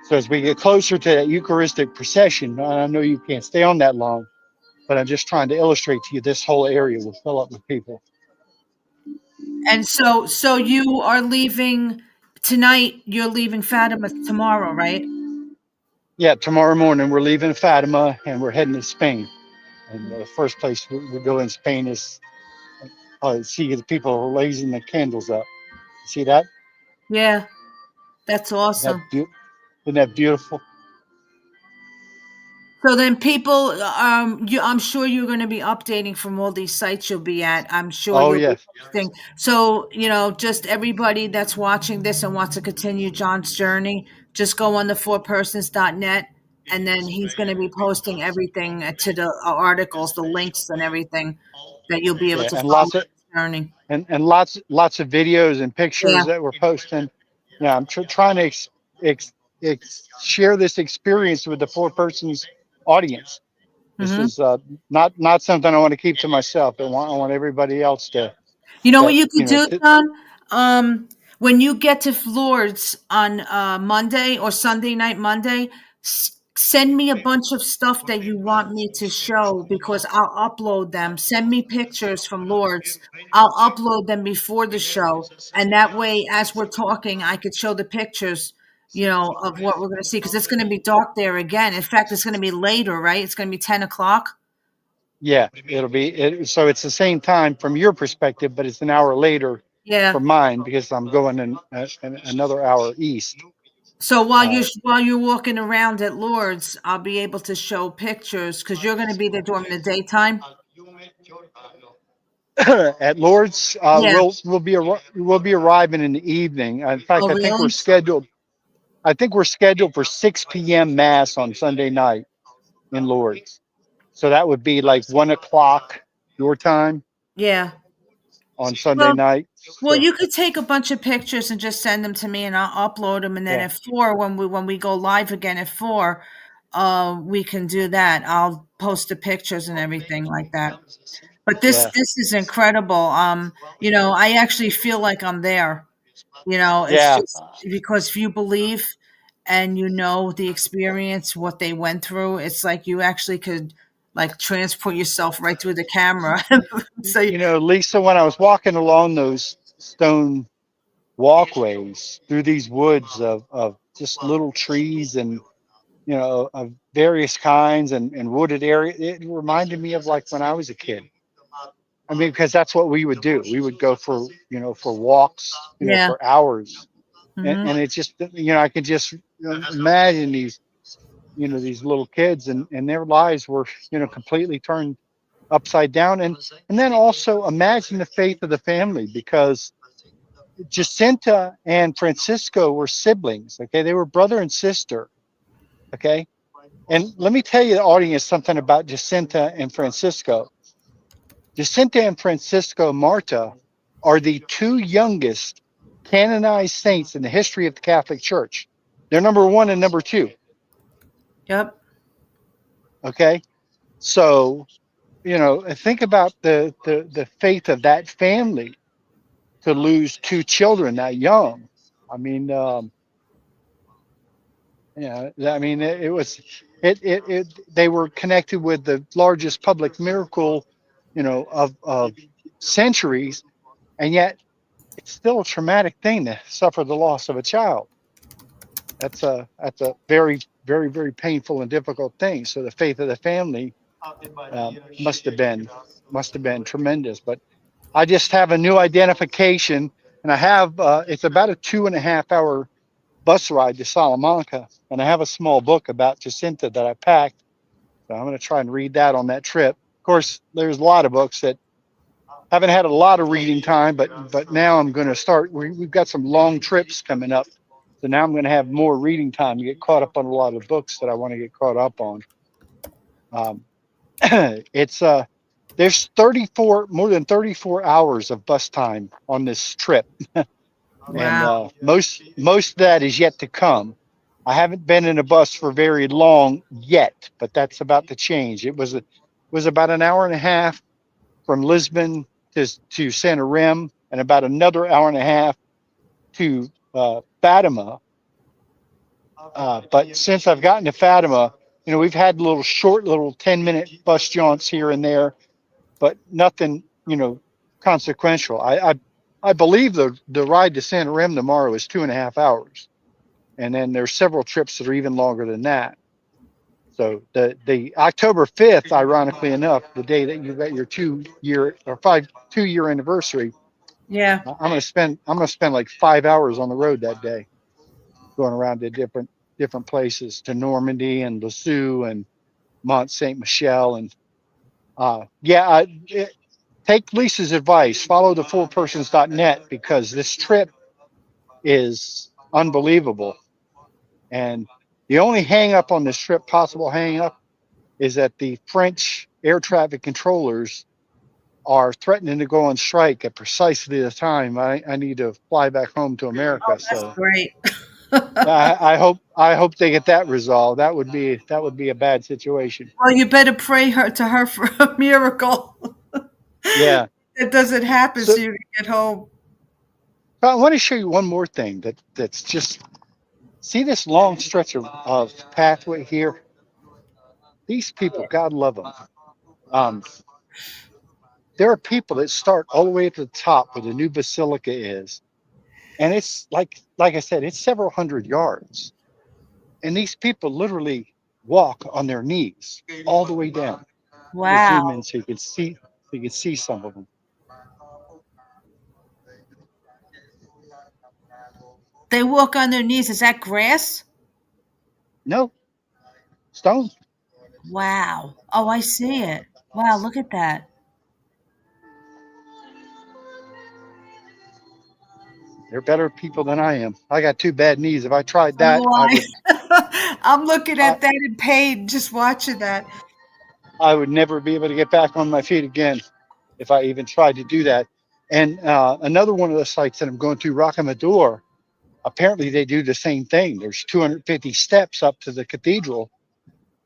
B: So as we get closer to that Eucharistic procession, I know you can't stay on that long, but I'm just trying to illustrate to you this whole area will fill up with people.
A: And so you are leaving tonight. You're leaving Fatima tomorrow, right?
B: Yeah, tomorrow morning we're leaving Fatima and we're heading to Spain. And the first place we go in Spain is see the people raising the candles up. See that?
A: Yeah, that's
B: That
A: awesome.
B: isn't that beautiful?
A: So then people, I'm sure you're going to be updating from all these sites you'll be at. I'm sure
B: Oh
A: you'll be
B: yes,
A: posting. So, just everybody that's watching this and wants to continue John's journey, just go on the fourpersons.net and then he's going to be posting everything to the articles, the links and everything that you'll be able
B: yeah,
A: to
B: and
A: follow
B: lots of
A: his journey.
B: lots of videos and
A: Yeah.
B: pictures that we're posting. Yeah, I'm trying to share this experience with the four persons audience. This
A: Hmm.
B: is not something I want to keep to myself. I want everybody else
A: You know what
B: to
A: you could do,
B: to
A: John? When you get to Lourdes on Monday or Sunday night, Monday, send me a bunch of stuff that you want me to show because I'll upload them. Send me pictures from Lourdes. I'll upload them before the show, and that way, as we're talking, I could show the pictures. Of what we're going to see because it's going to be dark there again. In fact, it's going to be later, right? It's going to be 10 o'clock.
B: yeah, so it's the same time from your perspective, but it's an hour later
A: Yeah.
B: for mine because I'm going in another hour east.
A: So while you're
B: Uh,
A: while you're walking around at Lourdes, I'll be able to show pictures because you're going to be there during the daytime.
B: at Lord's,
A: Yeah.
B: we'll be arriving in the evening. In fact,
A: Oh, really?
B: I think we're scheduled for 6 p.m. mass on Sunday night in Lord's. So that would be like 1 o'clock your time
A: Yeah.
B: on Sunday
A: Well,
B: night.
A: well,
B: So
A: you could take a bunch of pictures and just send them to me, and I'll upload them. And then
B: yeah,
A: at 4, when we go live again at 4, we can do that. I'll post the pictures and everything like that. But this
B: yeah,
A: this is incredible. I actually feel like I'm there. It's
B: yeah,
A: just because if you believe and you know the experience, what they went through, it's like you actually could like transport yourself right through the camera. So
B: Lisa, when I was walking along those stone walkways through these woods of just little trees and of various kinds and wooded area, it reminded me of like when I was a kid. I mean, because that's what we would do. We would go for walks,
A: yeah.
B: for hours,
A: Hmm.
B: and it's just, I can just imagine these little kids and their lives were, completely turned upside down, and then also imagine the faith of the family because Jacinta and Francisco were siblings. Okay, they were brother and sister. Okay, and let me tell you, the audience, something about Jacinta and Francisco. Jacinta and Francisco Marta are the two youngest canonized saints in the history of the Catholic Church. They're number one and number two.
A: Yep.
B: Okay. So, think about the faith of that family to lose two children that young. I mean, yeah, I mean, it was, they were connected with the largest public miracle, of centuries, and yet it's still a traumatic thing to suffer the loss of a child. That's a very, very, very painful and difficult thing. So the faith of the family must have been tremendous. But I just have a new identification, and I have it's about a 2.5 hour bus ride to Salamanca, and I have a small book about Jacinta that I packed. So I'm going to try and read that on that trip. Of course, there's a lot of books that haven't had a lot of reading time, but now I'm going to start. We've got some long trips coming up, so now I'm going to have more reading time to get caught up on a lot of books that I want to get caught up on. Um, it's there's 34 more than 34 hours of bus time on this trip, and
A: Wow.
B: most of that is yet to come. I haven't been in a bus for very long yet, but that's about to change. It was about an hour and a half from Lisbon to Santa Rem, and about another hour and a half to Fatima. But since I've gotten to Fatima, we've had little 10-minute bus jaunts here and there, but nothing, consequential. I believe the ride to Santa Rem tomorrow is 2.5 hours, and then there's several trips that are even longer than that. So the October 5th, ironically enough, the day that you got your 2 year or 2 year anniversary,
A: Yeah.
B: I'm gonna spend like 5 hours on the road that day, going around to different places, to Normandy and Lisieux and Mont Saint Michel, and yeah, take Lisa's advice. Follow the fourpersons.net, because this trip is unbelievable. And the only hang up on this trip, possible hang up, is that the French air traffic controllers are threatening to go on strike at precisely the time I need to fly back home to
A: Oh,
B: America.
A: that's
B: So
A: great.
B: I hope they get that resolved. That would be a bad situation.
A: Well, you better pray to her for a miracle.
B: Yeah.
A: It doesn't happen
B: So,
A: so you can get home.
B: so I want to show you one more thing that's just, see this long stretch of pathway here. These people, God love them. Um, there are people that start all the way at the top where the new basilica is, and it's like I said, it's several hundred yards, and these people literally walk on their knees all the way down. Let me
A: Wow.
B: zoom in so you can see some of them.
A: They walk on their knees. Is that grass?
B: No, stone.
A: Wow. Oh, I see it. Wow, look at that.
B: They're better people than I am. I got two bad knees. If I tried
A: So
B: that,
A: do
B: I would.
A: I. I'm looking
B: I,
A: at that in pain just watching that.
B: I would never be able to get back on my feet again if I even tried to do that. And another one of the sites that I'm going to, Rockin, apparently they do the same thing. There's 250 steps up to the cathedral,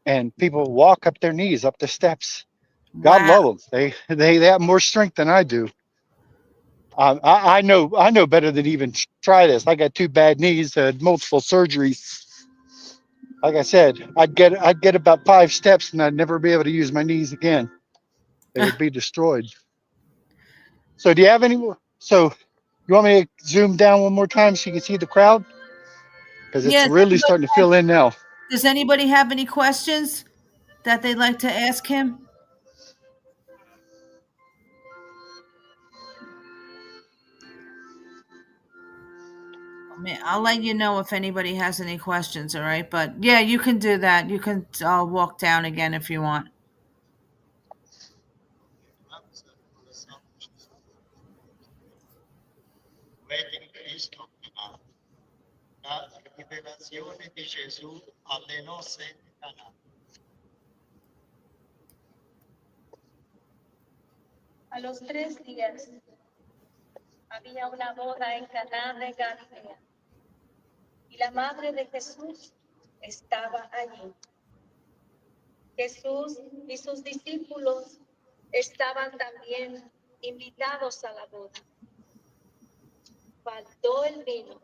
B: and people walk up their knees up the steps. God
A: Wow.
B: love them. They have more strength than I do. I know better than even try this. I got two bad knees, multiple surgeries. Like I said, I'd get about 5 steps, and I'd never be able to use my knees again. They would be destroyed. So do you have any more? So you want me to zoom down one more time so you can see the crowd? Because
A: Yeah,
B: it's really starting to fill in now.
A: does anybody have any questions that they'd like to ask him? I mean, I'll let you know if anybody has any questions, all right? But yeah, you can do that. You can walk down again if you want.
C: A los 3 días había una boda en Caná de Galilea y la madre de Jesús estaba allí. Jesús y sus discípulos estaban también invitados a la boda. Faltó el vino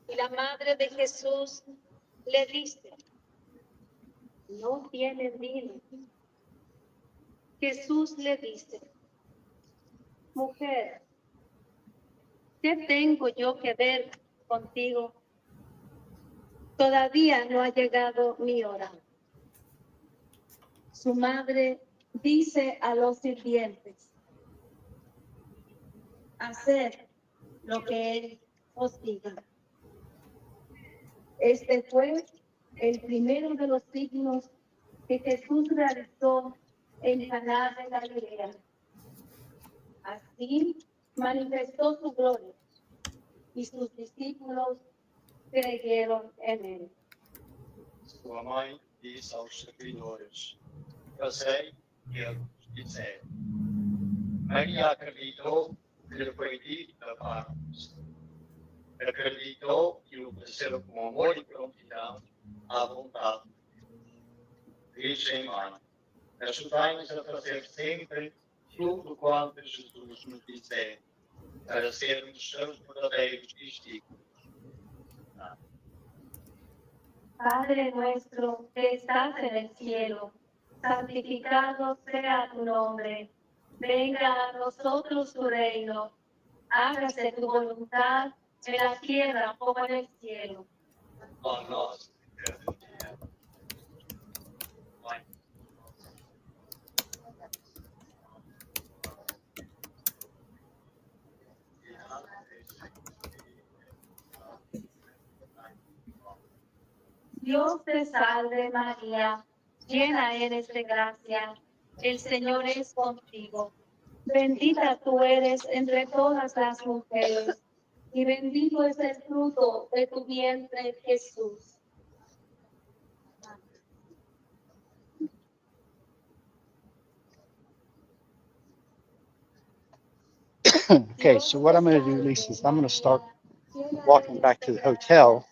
C: Y la madre de Jesús le dice, no tienes vino. Jesús le dice, mujer, ¿qué tengo yo que ver contigo? Todavía no ha llegado mi hora. Su madre dice a los sirvientes, haced lo que él os diga. Este fue el primero de los signos que Jesús realizó en Caná de Galilea. Así manifestó su gloria y sus discípulos creyeron en él.
D: Sua mãe disse aos servidores: Fazei o que ele vos disser. Maria acreditou que lhe foi dito da parte do Senhor. Acreditou e obedeceu com amor e prontidão à vontade de Deus. Virgem Mãe, ajudai-nos a fazer sempre tudo quanto Jesus nos disser, para sermos seus verdadeiros discípulos.
C: Padre nuestro que estás en el cielo, santificado sea tu nombre. Venga a nosotros tu reino. Hágase tu voluntad en la tierra como en el cielo.
D: Pão nosso de cada dia. Mãe,
C: Dios te salve María, llena eres de gracia, el Señor es contigo. Bendita tú eres entre todas las mujeres, y bendito es el fruto de tu vientre, Jesús.
B: Okay, so what I'm going to do, Lisa, is I'm going to start walking back to the hotel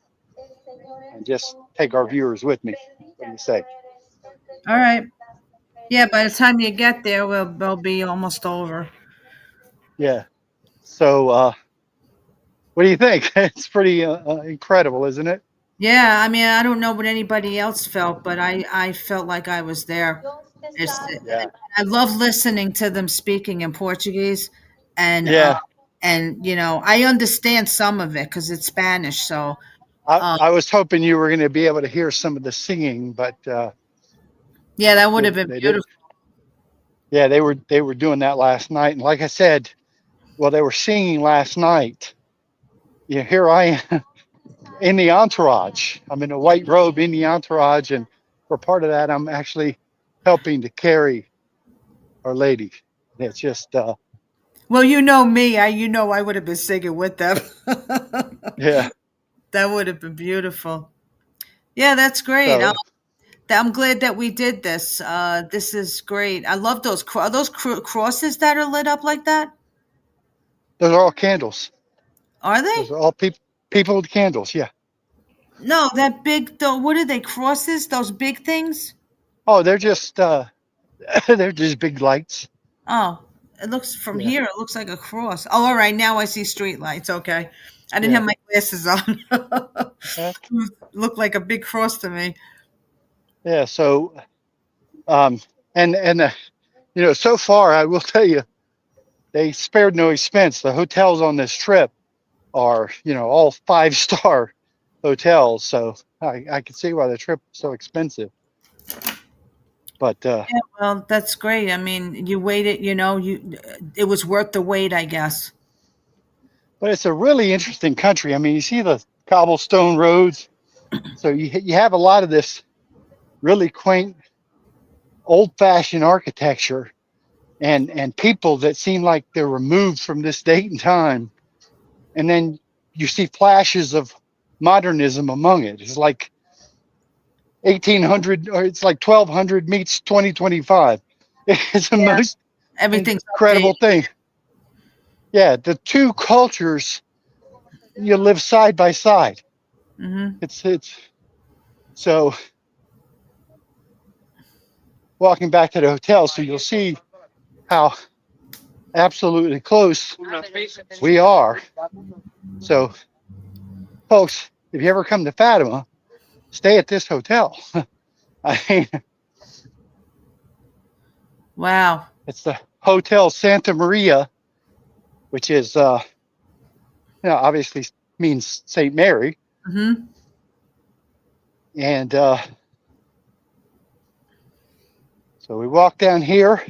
B: and just take our viewers with me. What do you say?
A: All right. Yeah, by the time you get there, we'll be almost over.
B: Yeah. So, what do you think? It's pretty incredible, isn't it?
A: Yeah, I mean, I don't know what anybody else felt, but I felt like I was there. It's,
B: Yeah.
A: I love listening to them speaking in Portuguese, and
B: Yeah.
A: I understand some of it because it's Spanish. So uh,
B: I was hoping you were going to be able to hear some of the singing, but
A: yeah, that would have been
B: they didn't.
A: beautiful.
B: Yeah, they were doing that last night, and like I said, well, they were singing last night. Yeah, here I am in the entourage. I'm in a white robe in the entourage, and for part of that, I'm actually helping to carry Our Lady. It's just,
A: Well, you know me, I would have been singing with them.
B: yeah.
A: That would have been beautiful. Yeah, that's great.
B: So
A: I'm glad that we did this. This is great. I love those. Are those crosses that are lit up like that?
B: those are all candles.
A: Are
B: Those
A: they?
B: are all people with candles. Yeah.
A: No, that big. What are they? Crosses? Those big things?
B: Oh, they're just they're just big lights.
A: Oh, it looks from
B: Yeah.
A: here. It looks like a cross. Oh, all right. Now I see street lights. Okay, I didn't have
B: Yeah.
A: my glasses on.
B: Uh,
A: Looked like a big cross to me.
B: yeah. So um and so far I will tell you they spared no expense. The hotels on this trip are all 5-star hotels. So I can see why the trip is so expensive. But
A: Yeah, well, that's great. I mean, you waited. It was worth the wait, I guess.
B: it's a really interesting country. I mean, you see the cobblestone roads. So you have a lot of this really quaint, old-fashioned architecture and people that seem like they're removed from this date and time. And then you see flashes of modernism among it. It's like 1800 or it's like 1200 meets 2025. It's the
A: Yeah,
B: most
A: everything's updated.
B: incredible thing. Yeah, the two cultures you live side by side.
A: Hmm.
B: It's so walking back to the hotel, so you'll see how absolutely close we are. So folks, if you ever come to Fatima, stay at this hotel. I mean,
A: Wow.
B: it's the Hotel Santa Maria, which is, obviously means St. Mary.
A: Mm-hmm.
B: And so we walk down here,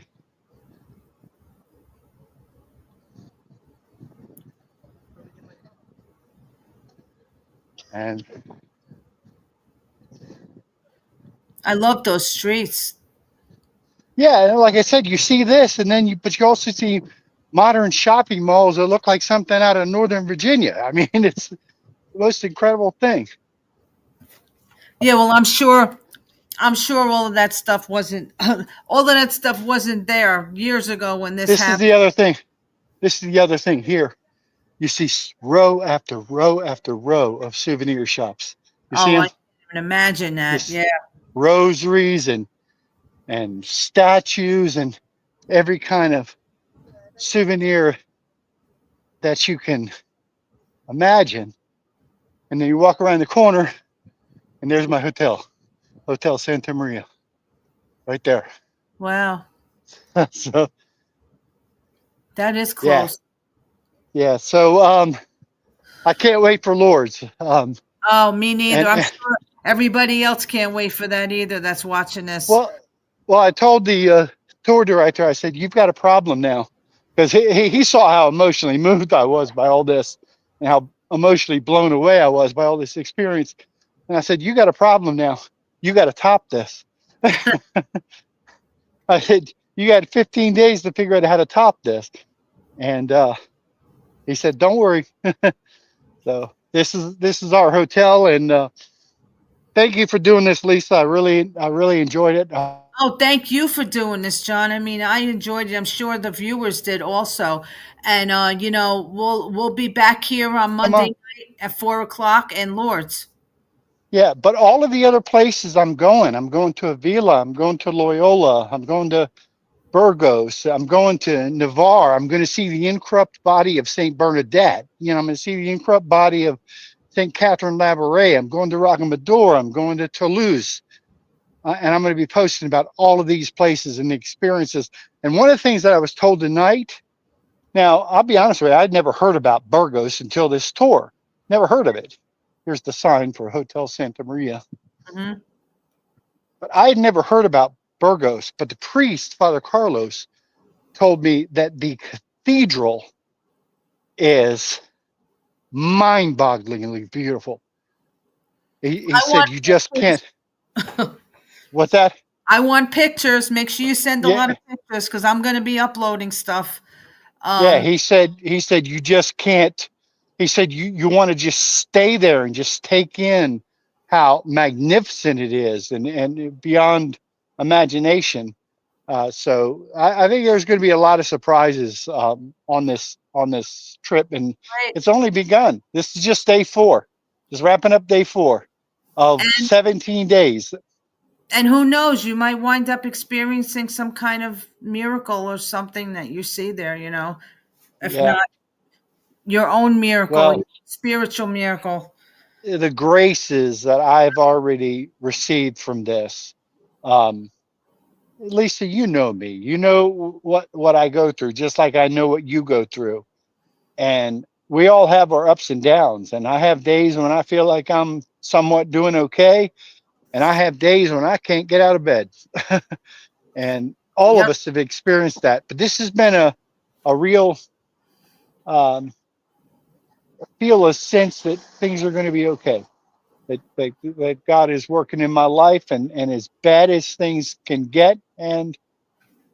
B: and
A: I love those streets.
B: yeah, and like I said, you see this, and then but you also see modern shopping malls that look like something out of Northern Virginia. I mean, it's the most incredible thing.
A: Yeah, well, I'm sure all of that stuff wasn't all of that stuff wasn't there years ago when this
B: This is
A: happened.
B: the other thing. This is the other thing here. You see row after row after row of souvenir shops. You see
A: Oh, I
B: them?
A: can't even imagine that.
B: This
A: Yeah.
B: rosaries and statues and every kind of souvenir that you can imagine. And then you walk around the corner, and there's my hotel, Hotel Santa Maria, right there.
A: Wow.
B: So
A: That is
B: yeah,
A: close.
B: yeah. So I can't wait for Lords.
A: Oh, me neither.
B: And,
A: I'm
B: and
A: sure everybody else can't wait for that either that's watching this.
B: well, well, I told the tour director, I said, "You've got a problem now," because he saw how emotionally moved I was by all this, and how emotionally blown away I was by all this experience. And I said, "You got a problem now. You got to top this." I said, "You got 15 days to figure out how to top this." And he said, "Don't worry." So this is our hotel, and thank you for doing this, Lisa. I really enjoyed it.
A: Oh, thank you for doing this, John. I mean, I enjoyed it. I'm sure the viewers did also. And we'll be back here on Monday night at 4 o'clock and Lords.
B: Yeah, but all of the other places I'm going to Avila, I'm going to Loyola, I'm going to Burgos, I'm going to Navarre, I'm going to see the incorrupt body of Saint Bernadette. I'm going to see the incorrupt body of Saint Catherine Labouré. I'm going to Rocamadour. I'm going to Toulouse. And I'm going to be posting about all of these places and the experiences. And one of the things that I was told tonight, now I'll be honest with you, I'd never heard about Burgos until this tour. Never heard of it. Here's the sign for Hotel Santa Maria.
A: Hmm.
B: But I had never heard about Burgos. But the priest, Father Carlos, told me that the cathedral is mind-bogglingly beautiful. He
A: I
B: said
A: want
B: you just
A: pictures.
B: can't. What's that?
A: I want pictures. Make sure you send a lot
B: Yeah,
A: of pictures because I'm going to be uploading stuff.
B: yeah.
A: Um,
B: He said you just can't. He said you want to just stay there and just take in how magnificent it is and beyond imagination. So I think there's going to be a lot of surprises on this trip, and
A: right.
B: it's only begun. This is just day 4, just wrapping up day 4 of
A: And
B: 17 days.
A: and who knows, you might wind up experiencing some kind of miracle or something that you see there, if
B: Yeah.
A: not your own miracle, your
B: Well,
A: spiritual miracle.
B: the graces that I've already received from this. Um, Lisa, you know me. You know what I go through, just like I know what you go through. And we all have our ups and downs. And I have days when I feel like I'm somewhat doing okay, and I have days when I can't get out of bed. And all of
A: Yep.
B: us have experienced that. But this has been a real um, feel a sense that things are going to be okay. That God is working in my life, and as bad as things can get, and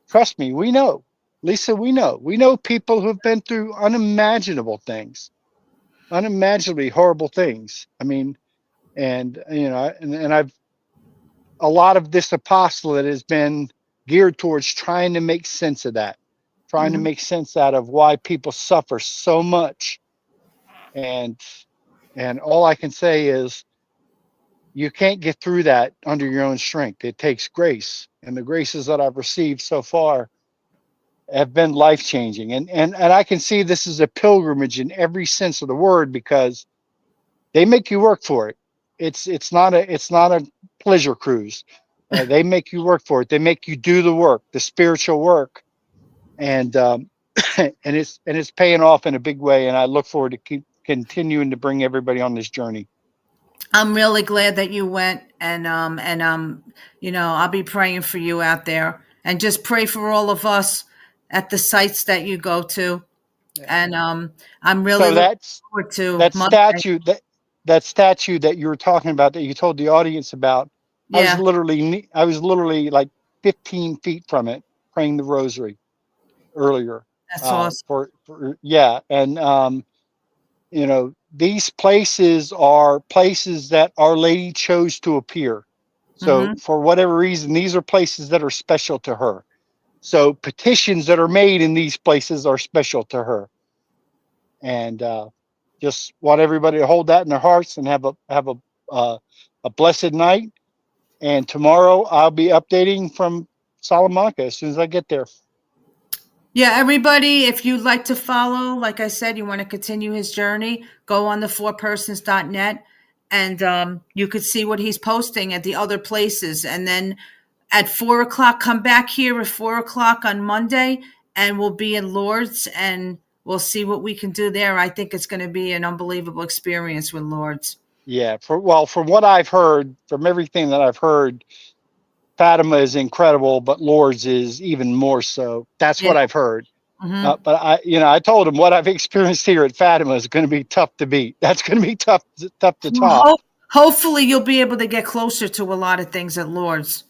B: trust me, we know, Lisa, we know people who've been through unimaginable things, unimaginably horrible things. I mean, and and I've a lot of this apostolate has been geared towards trying to make sense of that, trying to
A: Hmm.
B: make sense out of why people suffer so much. And all I can say is you can't get through that under your own strength. It takes grace, and the graces that I've received so far have been life changing. And I can see this as a pilgrimage in every sense of the word, because they make you work for it. It's not a pleasure cruise. They make you work for it. They make you do the work, the spiritual work, and and it's paying off in a big way. And I look forward to keep continuing to bring everybody on this journey.
A: I'm really glad that you went, and I'll be praying for you out there, and just pray for all of us at the sites that you go to.
B: Yeah.
A: And I'm really
B: So
A: looking forward to
B: that
A: Monday.
B: statue that statue that you were talking about, that you told the audience about.
A: Yeah,
B: I was literally like 15 feet from it, praying the rosary earlier.
A: that's awesome.
B: Yeah, and these places are places that Our Lady chose to appear. So
A: Hmm.
B: for whatever reason, these are places that are special to her. So petitions that are made in these places are special to her. And just want everybody to hold that in their hearts and have a blessed night. And tomorrow I'll be updating from Salamanca as soon as I get there.
A: Yeah, everybody, if you'd like to follow, like I said, you want to continue his journey, go on the fourpersons.net, and you could see what he's posting at the other places. And then at 4 o'clock, come back here at 4 o'clock on Monday, and we'll be in Lourdes, and we'll see what we can do there. I think it's going to be an unbelievable experience with Lourdes.
B: Yeah, from what I've heard, from everything that I've heard, Fatima is incredible, but Lourdes is even more so. That's
A: Yeah.
B: what I've heard.
A: Hmm.
B: But I told him what I've experienced here at Fatima is going to be tough to beat. That's going to be tough to top.
A: Well, hopefully, you'll be able to get closer to a lot of things at Lourdes.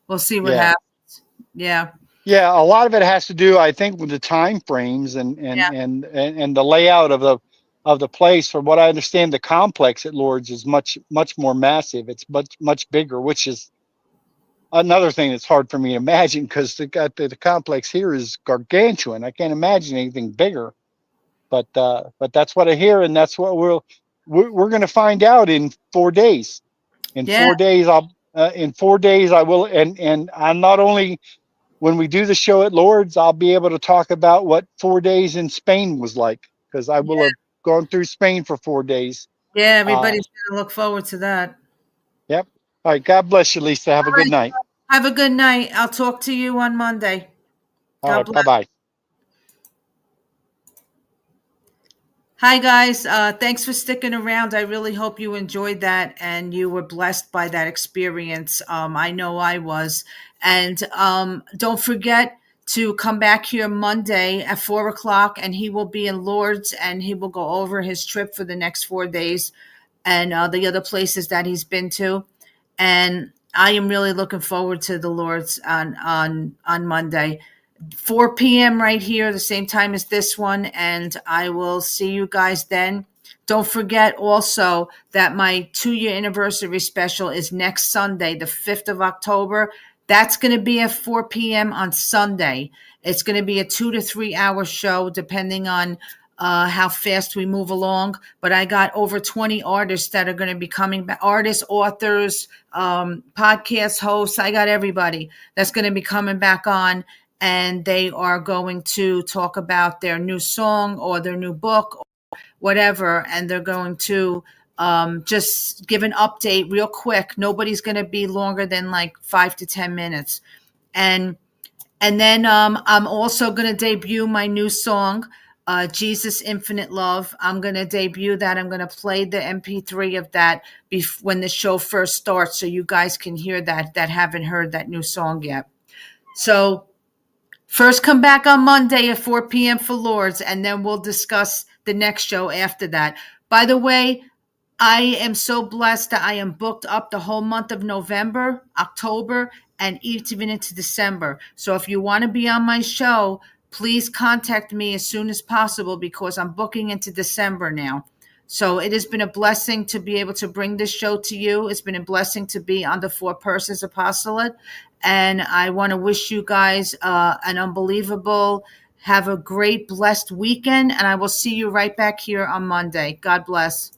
A: We'll see what
B: Yeah.
A: happens. Yeah.
B: Yeah, a lot of it has to do, I think, with the time frames and the layout of the place. From what I understand, the complex at Lourdes is much more massive. It's much bigger, which is another thing that's hard for me to imagine, because the complex here is gargantuan. I can't imagine anything bigger. But that's what I hear, and that's what we're going to find out in 4 days. In
A: Yeah.
B: 4 days, I will, and I'm not only, when we do the show at Lourdes, I'll be able to talk about what 4 days in Spain was like, because I will have gone through Spain for 4 days.
A: Yeah,
B: Uh,
A: everybody's going to look forward to that.
B: yep. All right. God bless you, Lisa. Have a
A: All
B: good
A: right.
B: night.
A: Have a good night. I'll talk to you on Monday.
B: All
A: God
B: right.
A: bless.
B: Bye bye.
A: Hi, guys. Thanks for sticking around. I really hope you enjoyed that and you were blessed by that experience. I know I was. And don't forget to come back here Monday at 4 o'clock, and he will be in Lourdes, and he will go over his trip for the next 4 days and the other places that he's been to. And I am really looking forward to the Lourdes on Monday. 4 p.m. right here, the same time as this one, and I will see you guys then. Don't forget also that my 2-year anniversary special is next Sunday, the 5th of October. That's going to be at 4 p.m. on Sunday. It's going to be a 2 to 3 hour show, depending on how fast we move along. But I got over 20 artists that are going to be coming back, artists, authors, podcast hosts. I got everybody that's going to be coming back on, and they are going to talk about their new song or their new book or whatever, and they're going to just give an update real quick. Nobody's going to be longer than like 5 to 10 minutes. And then I'm also going to debut my new song, Jesus Infinite Love. I'm going to debut that. I'm going to play the MP3 of that when the show first starts, so you guys can hear that haven't heard that new song yet. So first, come back on Monday at 4 p.m. for Lourdes, and then we'll discuss the next show after that. By the way, I am so blessed that I am booked up the whole month of November, October, and even into December. So if you want to be on my show, please contact me as soon as possible, because I'm booking into December now. So it has been a blessing to be able to bring this show to you. It's been a blessing to be on the Four Persons Apostolate. And I want to wish you guys an unbelievable, have a great, blessed weekend. And I will see you right back here on Monday. God bless.